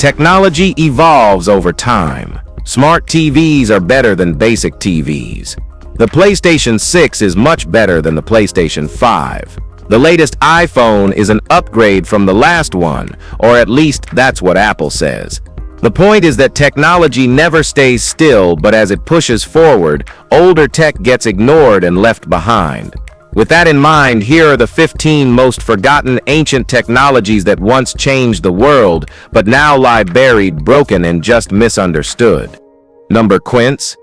Technology evolves over time. Smart TVs are better than basic TVs. The PlayStation 6 is much better than the PlayStation 5. The latest iPhone is an upgrade from the last one, or at least that's what Apple says. The point is that technology never stays still, but as it pushes forward, older tech gets ignored and left behind. With that in mind, here are the 15 most forgotten ancient technologies that once changed the world, but now lie buried, broken, and just misunderstood. Number Quince,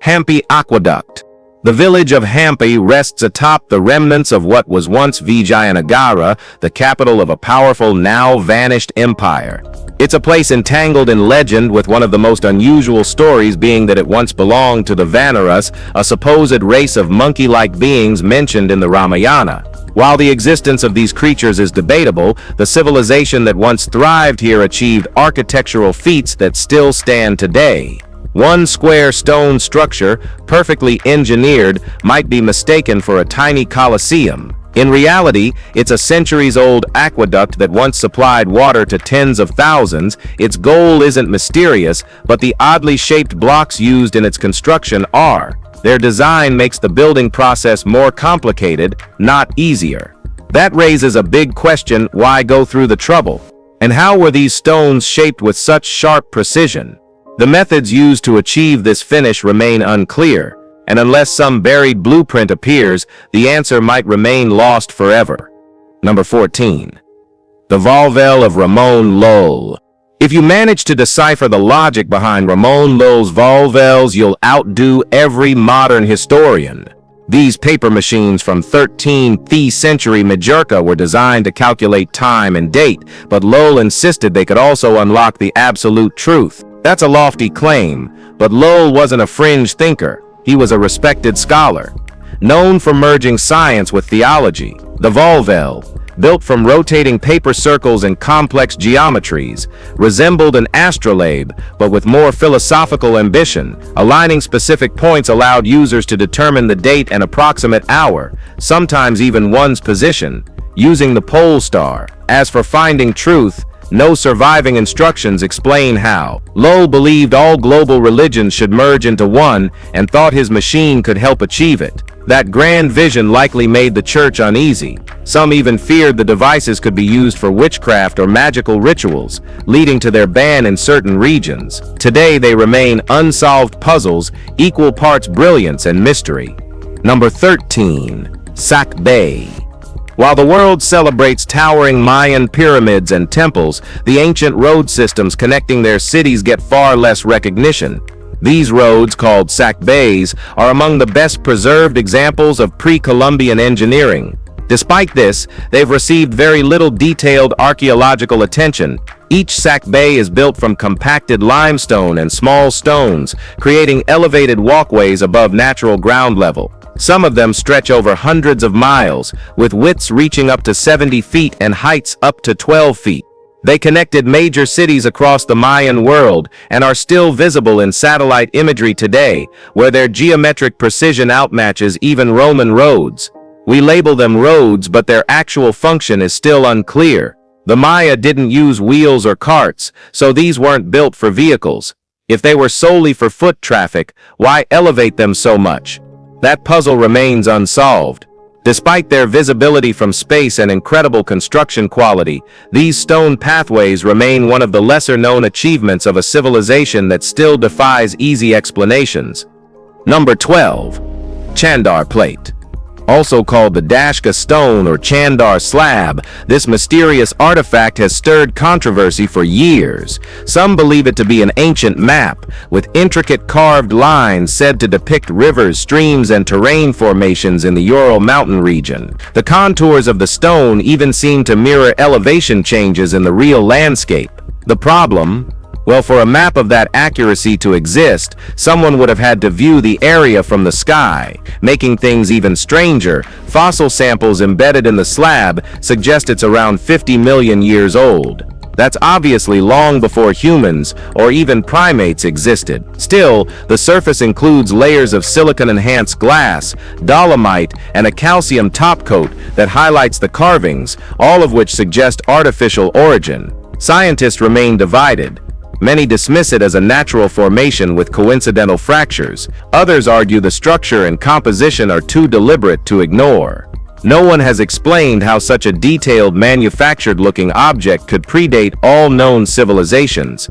Hampi Aqueduct. The village of Hampi rests atop the remnants of what was once Vijayanagara, the capital of a powerful, now vanished empire. It's a place entangled in legend, with one of the most unusual stories being that it once belonged to the Vanaras, a supposed race of monkey-like beings mentioned in the Ramayana. While the existence of these creatures is debatable, the civilization that once thrived here achieved architectural feats that still stand today. One square stone structure, perfectly engineered, might be mistaken for a tiny colosseum. In reality, it's a centuries-old aqueduct that once supplied water to tens of thousands. Its goal isn't mysterious, but the oddly shaped blocks used in its construction are. Their design makes the building process more complicated, not easier. That raises a big question: why go through the trouble? And how were these stones shaped with such sharp precision? The methods used to achieve this finish remain unclear, and unless some buried blueprint appears, the answer might remain lost forever. Number 14. The Volvel of Ramon Lull. If you manage to decipher the logic behind Ramon Lull's volvels, you'll outdo every modern historian. These paper machines from 13th century Majorca were designed to calculate time and date, but Lull insisted they could also unlock the absolute truth. That's a lofty claim, but Lull wasn't a fringe thinker. He was a respected scholar, known for merging science with theology. The Volvel, built from rotating paper circles and complex geometries, resembled an astrolabe, but with more philosophical ambition. Aligning specific points allowed users to determine the date and approximate hour, sometimes even one's position, using the pole star. As for finding truth, no surviving instructions explain how. Lull believed all global religions should merge into one and thought his machine could help achieve it. That grand vision likely made the church uneasy. Some even feared the devices could be used for witchcraft or magical rituals, leading to their ban in certain regions. Today they remain unsolved puzzles, equal parts brilliance and mystery. Number 13. Sac Bay. While the world celebrates towering Mayan pyramids and temples, the ancient road systems connecting their cities get far less recognition. These roads, called sac bays, are among the best preserved examples of pre-Columbian engineering. Despite this, they've received very little detailed archaeological attention. Each sac bay is built from compacted limestone and small stones, creating elevated walkways above natural ground level. Some of them stretch over hundreds of miles, with widths reaching up to 70 feet and heights up to 12 feet. They connected major cities across the Mayan world and are still visible in satellite imagery today, where their geometric precision outmatches even Roman roads. We label them roads, but their actual function is still unclear. The Maya didn't use wheels or carts, so these weren't built for vehicles. If they were solely for foot traffic, why elevate them so much? That puzzle remains unsolved. Despite their visibility from space and incredible construction quality, these stone pathways remain one of the lesser-known achievements of a civilization that still defies easy explanations. Number 12. Chandar Plate. Also called the Dashka Stone or Chandar Slab, this mysterious artifact has stirred controversy for years. Some believe it to be an ancient map, with intricate carved lines said to depict rivers, streams, and terrain formations in the Ural mountain region. The contours of the stone even seem to mirror elevation changes in the real landscape. The problem? Well, for a map of that accuracy to exist, someone would have had to view the area from the sky. Making things even stranger, fossil samples embedded in the slab suggest it's around 50 million years old. That's obviously long before humans or even primates existed. Still, the surface includes layers of silicon-enhanced glass, dolomite, and a calcium topcoat that highlights the carvings, all of which suggest artificial origin. Scientists remain divided. Many dismiss it as a natural formation with coincidental fractures. Others argue the structure and composition are too deliberate to ignore. No one has explained how such a detailed, manufactured-looking object could predate all known civilizations.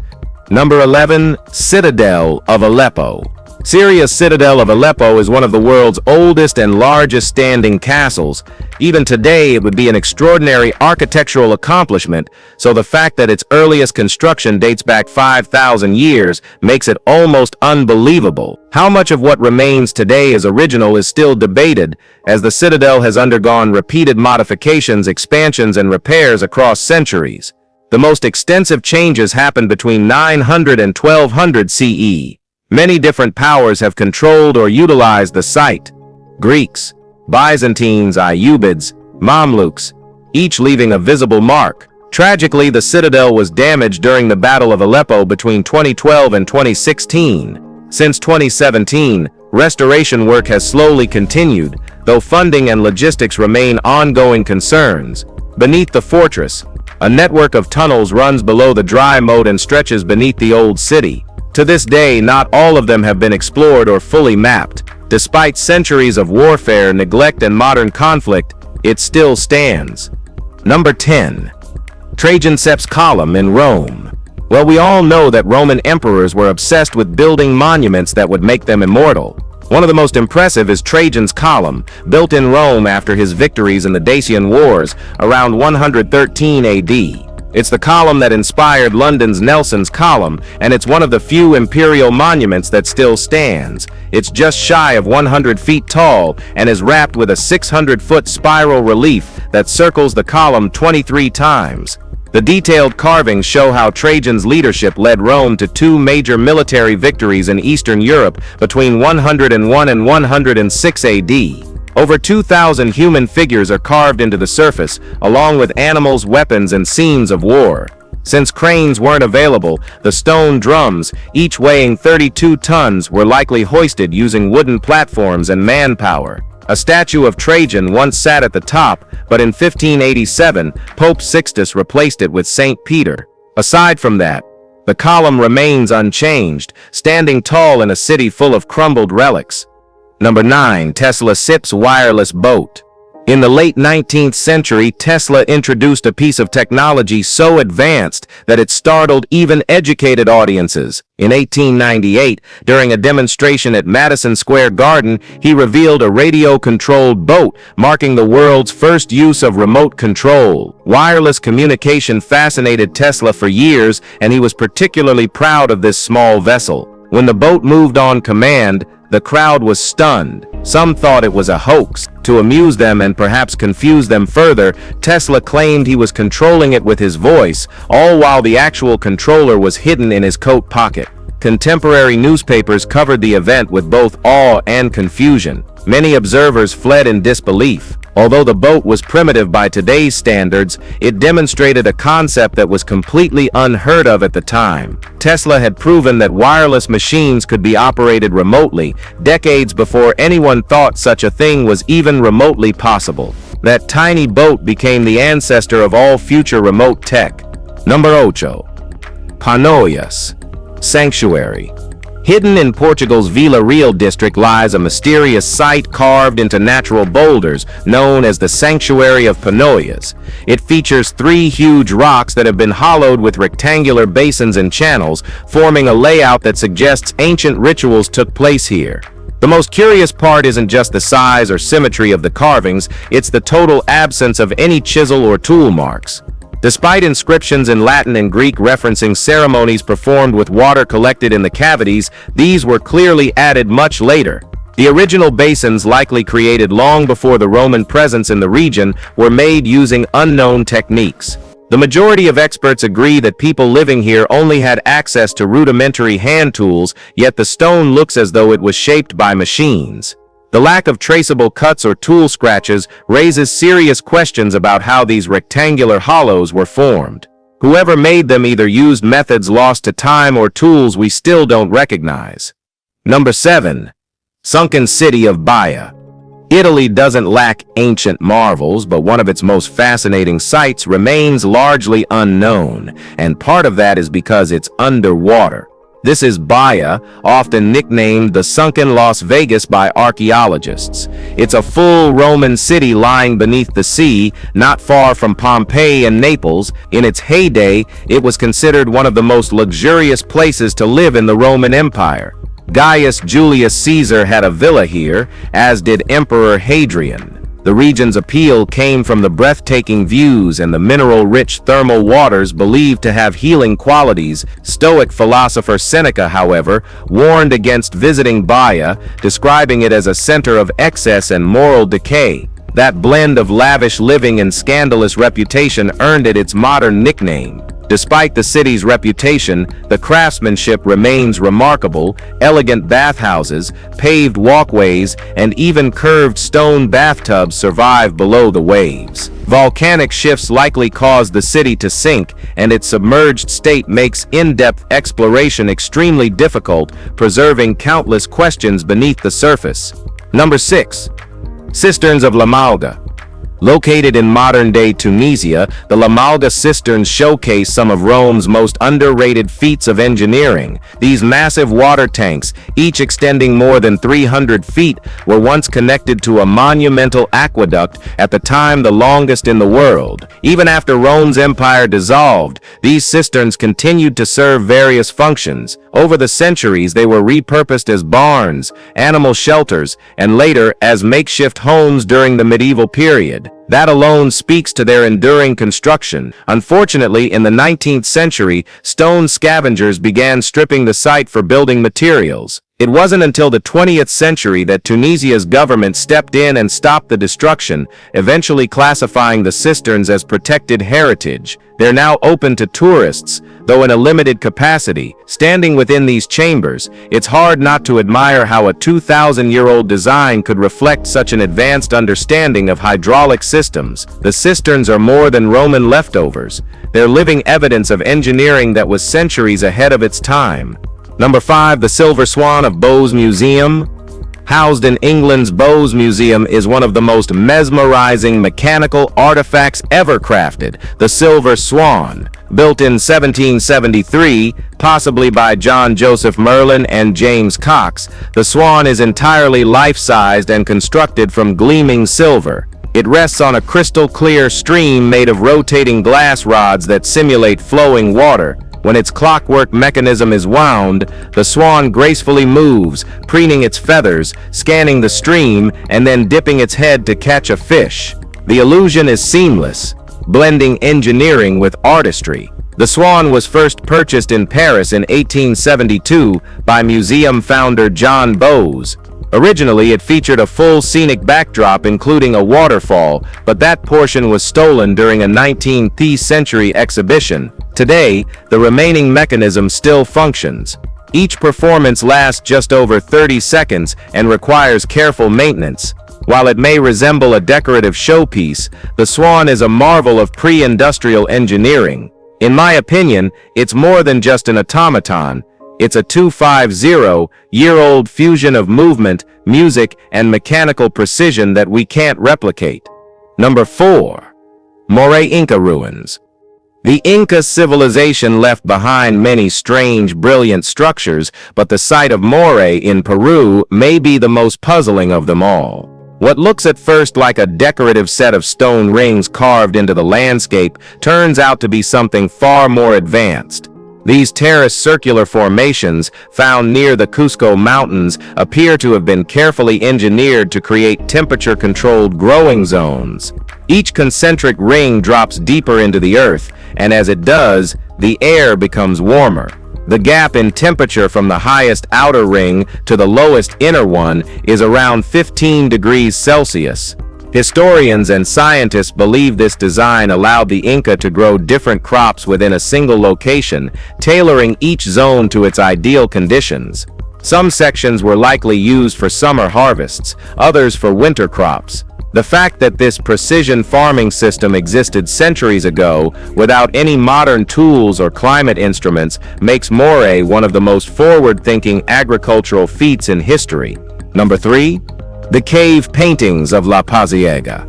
Number 11. Citadel of Aleppo. Syria's Citadel of Aleppo is one of the world's oldest and largest standing castles. Even today, it would be an extraordinary architectural accomplishment, so the fact that its earliest construction dates back 5,000 years makes it almost unbelievable. How much of what remains today as original is still debated, as the citadel has undergone repeated modifications, expansions, and repairs across centuries. The most extensive changes happened between 900 and 1200 CE. Many different powers have controlled or utilized the site. Greeks, Byzantines, Ayyubids, Mamluks, each leaving a visible mark. Tragically, the citadel was damaged during the Battle of Aleppo between 2012 and 2016. Since 2017, restoration work has slowly continued, though funding and logistics remain ongoing concerns. Beneath the fortress, a network of tunnels runs below the dry moat and stretches beneath the old city. To this day, not all of them have been explored or fully mapped. Despite centuries of warfare, neglect, and modern conflict, it still stands. Number 10. Trajan's Column in Rome. Well, we all know that Roman emperors were obsessed with building monuments that would make them immortal. One of the most impressive is Trajan's Column, built in Rome after his victories in the Dacian Wars around 113 AD. It's the column that inspired London's Nelson's Column, and it's one of the few imperial monuments that still stands. It's just shy of 100 feet tall and is wrapped with a 600-foot spiral relief that circles the column 23 times. The detailed carvings show how Trajan's leadership led Rome to two major military victories in Eastern Europe between 101 and 106 AD. Over 2,000 human figures are carved into the surface, along with animals, weapons, and scenes of war. Since cranes weren't available, the stone drums, each weighing 32 tons, were likely hoisted using wooden platforms and manpower. A statue of Trajan once sat at the top, but in 1587, Pope Sixtus replaced it with St. Peter. Aside from that, the column remains unchanged, standing tall in a city full of crumbled relics. Number 9. Tesla SIP's wireless boat. In the late 19th century, Tesla introduced a piece of technology so advanced that it startled even educated audiences. In 1898, during a demonstration at Madison Square Garden, he revealed a radio-controlled boat, marking the world's first use of remote control. Wireless communication fascinated Tesla for years, and he was particularly proud of this small vessel. When the boat moved on command, the crowd was stunned. Some thought it was a hoax. To amuse them and perhaps confuse them further, Tesla claimed he was controlling it with his voice, all while the actual controller was hidden in his coat pocket. Contemporary newspapers covered the event with both awe and confusion. Many observers fled in disbelief. Although the boat was primitive by today's standards, it demonstrated a concept that was completely unheard of at the time. Tesla had proven that wireless machines could be operated remotely, decades before anyone thought such a thing was even remotely possible. That tiny boat became the ancestor of all future remote tech. Number 8. Panoias Sanctuary. Hidden in Portugal's Vila Real district lies a mysterious site carved into natural boulders known as the Sanctuary of Panoias. It features 3 huge rocks that have been hollowed with rectangular basins and channels, forming a layout that suggests ancient rituals took place here. The most curious part isn't just the size or symmetry of the carvings, it's the total absence of any chisel or tool marks. Despite inscriptions in Latin and Greek referencing ceremonies performed with water collected in the cavities, these were clearly added much later. The original basins, likely created long before the Roman presence in the region, were made using unknown techniques. The majority of experts agree that people living here only had access to rudimentary hand tools, yet the stone looks as though it was shaped by machines. The lack of traceable cuts or tool scratches raises serious questions about how these rectangular hollows were formed. Whoever made them either used methods lost to time or tools we still don't recognize. Number 7. Sunken City of Baia. Italy doesn't lack ancient marvels, but one of its most fascinating sites remains largely unknown, and part of that is because it's underwater. This is Baia, often nicknamed the sunken Las Vegas by archaeologists. It's a full Roman city lying beneath the sea, not far from Pompeii and Naples. In its heyday, it was considered one of the most luxurious places to live in the Roman Empire. Gaius Julius Caesar had a villa here, as did Emperor Hadrian. The region's appeal came from the breathtaking views and the mineral-rich thermal waters believed to have healing qualities. Stoic philosopher Seneca, however, warned against visiting Baia, describing it as a center of excess and moral decay. That blend of lavish living and scandalous reputation earned it its modern nickname. Despite the city's reputation, the craftsmanship remains remarkable. Elegant bathhouses, paved walkways, and even curved stone bathtubs survive below the waves. Volcanic shifts likely caused the city to sink, and its submerged state makes in-depth exploration extremely difficult, preserving countless questions beneath the surface. Number 6. Cisterns of La Malga. Located in modern-day Tunisia, the La Malga cisterns showcase some of Rome's most underrated feats of engineering. These massive water tanks, each extending more than 300 feet, were once connected to a monumental aqueduct, at the time the longest in the world. Even after Rome's empire dissolved, these cisterns continued to serve various functions. Over the centuries, they were repurposed as barns, animal shelters, and later as makeshift homes during the medieval period. That alone speaks to their enduring construction. Unfortunately, in the 19th century, stone scavengers began stripping the site for building materials. It wasn't until the 20th century that Tunisia's government stepped in and stopped the destruction, eventually classifying the cisterns as protected heritage. They're now open to tourists, though in a limited capacity. Standing within these chambers, it's hard not to admire how a 2,000-year-old design could reflect such an advanced understanding of hydraulic systems. The cisterns are more than Roman leftovers. They're living evidence of engineering that was centuries ahead of its time. Number 5. The Silver Swan of Bowes Museum. Housed in England's Bowes Museum is one of the most mesmerizing mechanical artifacts ever crafted, the Silver Swan. Built in 1773, possibly by John Joseph Merlin and James Cox, the Swan is entirely life-sized and constructed from gleaming silver. It rests on a crystal-clear stream made of rotating glass rods that simulate flowing water. When its clockwork mechanism is wound, the swan gracefully moves, preening its feathers, scanning the stream, and then dipping its head to catch a fish. The illusion is seamless, blending engineering with artistry. The swan was first purchased in Paris in 1872 by museum founder John Bowes. Originally, it featured a full scenic backdrop including a waterfall, but that portion was stolen during a 19th century exhibition. Today, the remaining mechanism still functions. Each performance lasts just over 30 seconds and requires careful maintenance. While it may resemble a decorative showpiece, the swan is a marvel of pre-industrial engineering. In my opinion, it's more than just an automaton. It's a 250-year-old fusion of movement, music, and mechanical precision that we can't replicate. Number 4. Moray Inca Ruins. The Inca civilization left behind many strange, brilliant structures, but the site of Moray in Peru may be the most puzzling of them all. What looks at first like a decorative set of stone rings carved into the landscape turns out to be something far more advanced. These terraced circular formations, found near the Cusco Mountains, appear to have been carefully engineered to create temperature-controlled growing zones. Each concentric ring drops deeper into the earth, and as it does, the air becomes warmer. The gap in temperature from the highest outer ring to the lowest inner one is around 15 degrees Celsius. Historians and scientists believe this design allowed the Inca to grow different crops within a single location, tailoring each zone to its ideal conditions. Some sections were likely used for summer harvests, others for winter crops. The fact that this precision farming system existed centuries ago without any modern tools or climate instruments makes Moray one of the most forward-thinking agricultural feats in history. Number 3. The cave paintings of La Pasiega.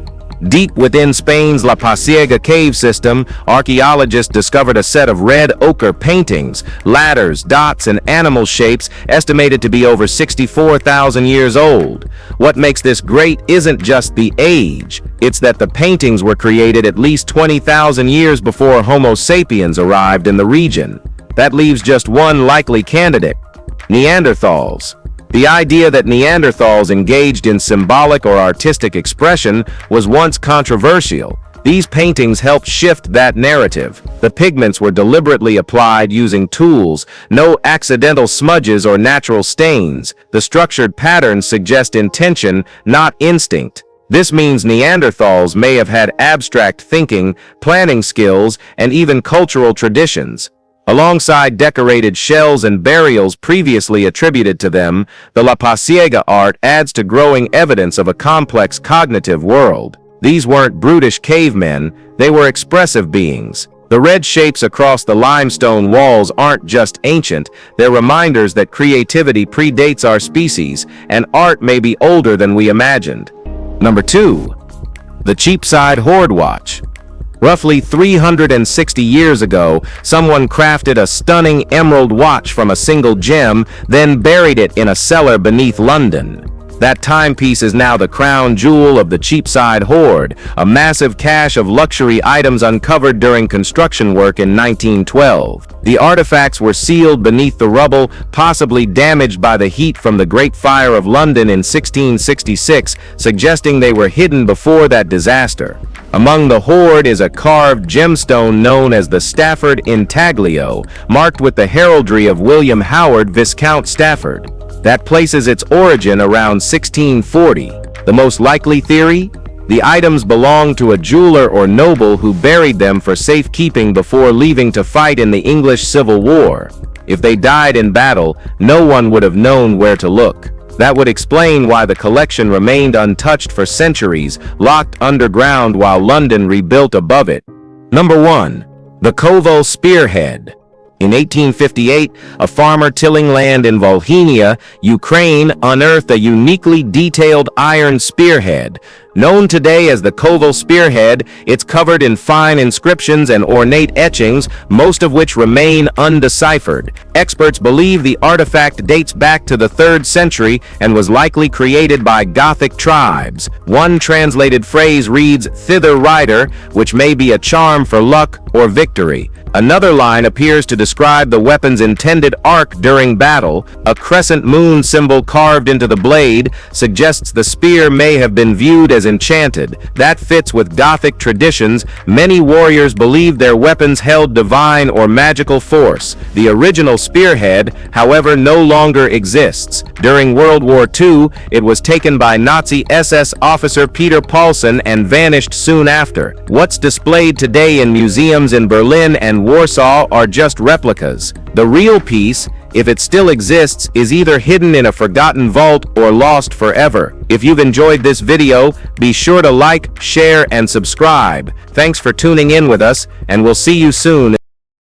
Deep within Spain's La Pasiega cave system, archaeologists discovered a set of red ochre paintings, ladders, dots, and animal shapes estimated to be over 64,000 years old. What makes this great isn't just the age, it's that the paintings were created at least 20,000 years before Homo sapiens arrived in the region. That leaves just one likely candidate: Neanderthals. The idea that Neanderthals engaged in symbolic or artistic expression was once controversial. These paintings helped shift that narrative. The pigments were deliberately applied using tools, no accidental smudges or natural stains. The structured patterns suggest intention, not instinct. This means Neanderthals may have had abstract thinking, planning skills, and even cultural traditions. Alongside decorated shells and burials previously attributed to them, the La Pasiega art adds to growing evidence of a complex cognitive world. These weren't brutish cavemen, they were expressive beings. The red shapes across the limestone walls aren't just ancient, they're reminders that creativity predates our species, and art may be older than we imagined. Number 2. The Cheapside Hoard Watch. Roughly 360 years ago, someone crafted a stunning emerald watch from a single gem, then buried it in a cellar beneath London. That timepiece is now the crown jewel of the Cheapside Hoard, a massive cache of luxury items uncovered during construction work in 1912. The artifacts were sealed beneath the rubble, possibly damaged by the heat from the Great Fire of London in 1666, suggesting they were hidden before that disaster. Among the hoard is a carved gemstone known as the Stafford Intaglio, marked with the heraldry of William Howard, Viscount Stafford. That places its origin around 1640. The most likely theory? The items belonged to a jeweler or noble who buried them for safekeeping before leaving to fight in the English Civil War. If they died in battle, no one would have known where to look. That would explain why the collection remained untouched for centuries, locked underground while London rebuilt above it. Number 1. The Koval Spearhead. In 1858, a farmer tilling land in Volhynia, Ukraine, unearthed a uniquely detailed iron spearhead. Known today as the Koval Spearhead, it's covered in fine inscriptions and ornate etchings, most of which remain undeciphered. Experts believe the artifact dates back to the 3rd century and was likely created by Gothic tribes. One translated phrase reads, "Thither rider," which may be a charm for luck or victory. Another line appears to describe the weapon's intended arc during battle. A crescent moon symbol carved into the blade suggests the spear may have been viewed as enchanted. That fits with Gothic traditions. Many warriors believed their weapons held divine or magical force. The original spearhead, however, no longer exists. During World War II, it was taken by Nazi SS officer Peter Paulsen and vanished soon after. What's displayed today in museums in Berlin and Warsaw are just replicas. The real piece, if it still exists, is either hidden in a forgotten vault or lost forever. If you've enjoyed this video, be sure to like, share, and subscribe. Thanks for tuning in with us, and we'll see you soon.